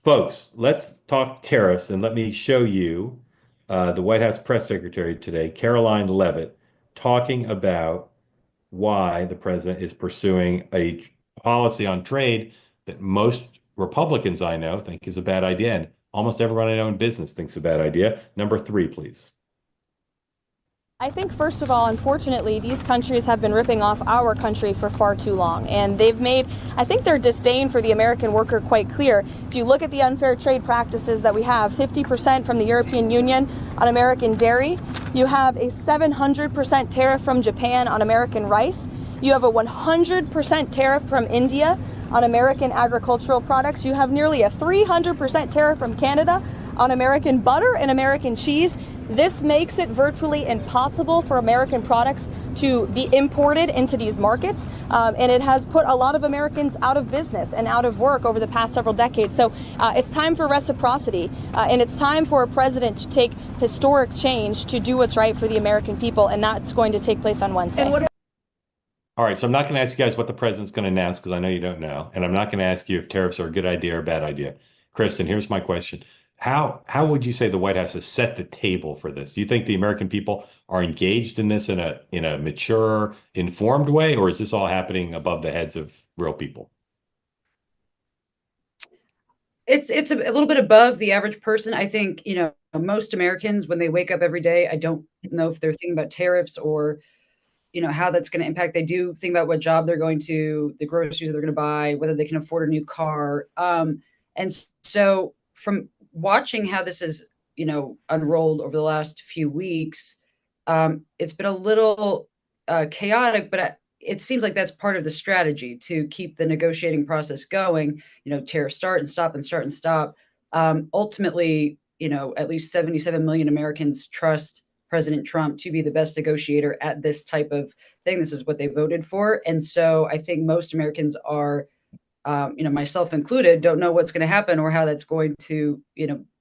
Folks, let's talk tariffs and let me show you the White House press secretary today, Caroline Leavitt, talking about why the president is pursuing a policy on trade that most Republicans I know think is a bad idea. And almost everyone I know in business thinks a bad idea. Number three, please. I think, first of all, unfortunately, these countries have been ripping off our country for far too long. And they've made, I think, their disdain for the American worker quite clear. If you look at the unfair trade practices that we have, 50% from the European Union on American dairy. You have a 700% tariff from Japan on American rice. You have a 100% tariff from India on American agricultural products. You have nearly a 300% tariff from Canada on American butter and American cheese. This makes it virtually impossible for American products to be imported into these markets, and it has put a lot of Americans out of business and out of work over the past several decades. So it's time for reciprocity, and it's time for a president to take historic change to do what's right for the American people, and that's going to take place on Wednesday. All right, so I'm not going to ask you guys what the president's going to announce because I know you don't know, and I'm not going to ask you if tariffs are a good idea or a bad idea. Kristen, here's my question. How would you say the White House has set the table for this? Do you think the American people are engaged in this in a mature, informed way, or is this all happening above the heads of real people? It's a little bit above the average person. I think, most Americans, when they wake up every day, I don't know if they're thinking about tariffs or, how that's going to impact. They do think about what job they're going to, the groceries that they're going to buy, whether they can afford a new car. And so from watching how this is, unrolled over the last few weeks, it's been a little chaotic, but it seems like that's part of the strategy to keep the negotiating process going. Tariffs start and stop and start and stop. Ultimately, at least 77 million Americans trust President Trump to be the best negotiator at this type of thing. This is what they voted for. And so I think most Americans are, myself included, don't know what's going to happen or how that's going to,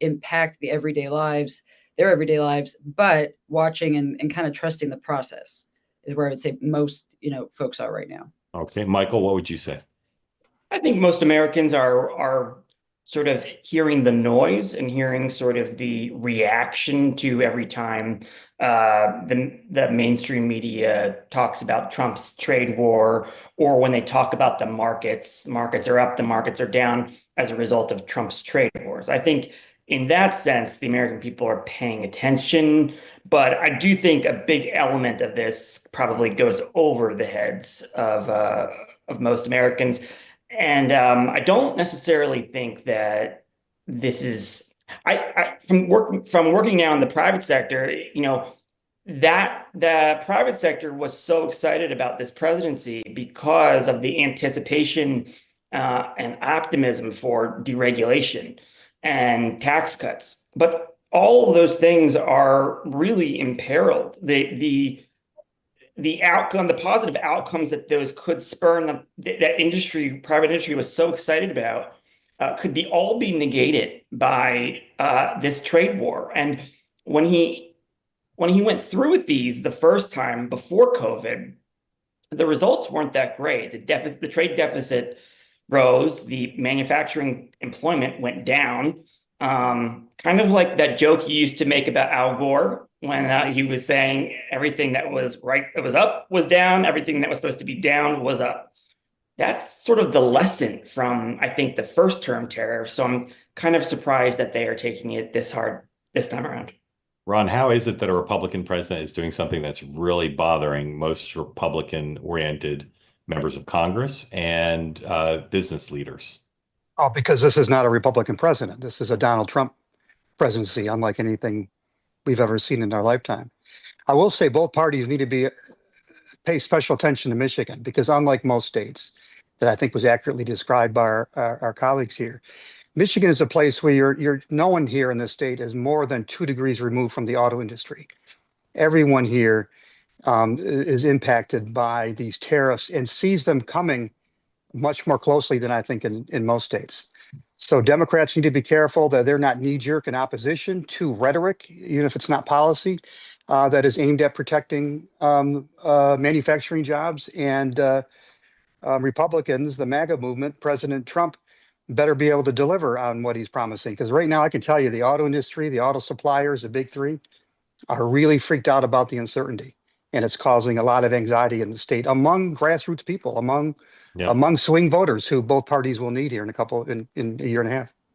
impact their everyday lives, but watching and kind of trusting the process is where I would say most, folks are right now. Okay, Michael, what would you say? I think most Americans are sort of hearing the noise and hearing sort of the reaction to every time the mainstream media talks about Trump's trade war, or when they talk about the markets are up, the markets are down as a result of Trump's trade wars. I think in that sense, the American people are paying attention, but I do think a big element of this probably goes over the heads of most Americans. And I don't necessarily think that this is from working now in the private sector, that the private sector was so excited about this presidency because of the anticipation and optimism for deregulation and tax cuts. But all of those things are really imperiled. The outcome, the positive outcomes that those could spur, that private industry was so excited about, could all be negated by this trade war. And when he went through with these the first time before COVID, the results weren't that great. The trade deficit rose, the manufacturing employment went down. Kind of like that joke you used to make about Al Gore when he was saying everything that was right, that was up was down, everything that was supposed to be down was up. That's sort of the lesson from, I think, the first term tariff. So I'm kind of surprised that they are taking it this hard this time around. Ron, how is it that a Republican president is doing something that's really bothering most Republican-oriented members of Congress and business leaders? Oh, because this is not a Republican president. This is a Donald Trump presidency, unlike anything we've ever seen in our lifetime. I will say both parties need to pay special attention to Michigan, because unlike most states that I think was accurately described by our colleagues here, Michigan is a place where no one here in this state is more than 2 degrees removed from the auto industry. Everyone here is impacted by these tariffs and sees them coming much more closely than I think in most states. So Democrats need to be careful that they're not knee-jerk in opposition to rhetoric, even if it's not policy, that is aimed at protecting manufacturing jobs. And Republicans, the MAGA movement, President Trump better be able to deliver on what he's promising. Because right now, I can tell you, the auto industry, the auto suppliers, the big three, are really freaked out about the uncertainty, and it's causing a lot of anxiety in the state among grassroots people, among Yeah. among swing voters who both parties will need here in a year and a half.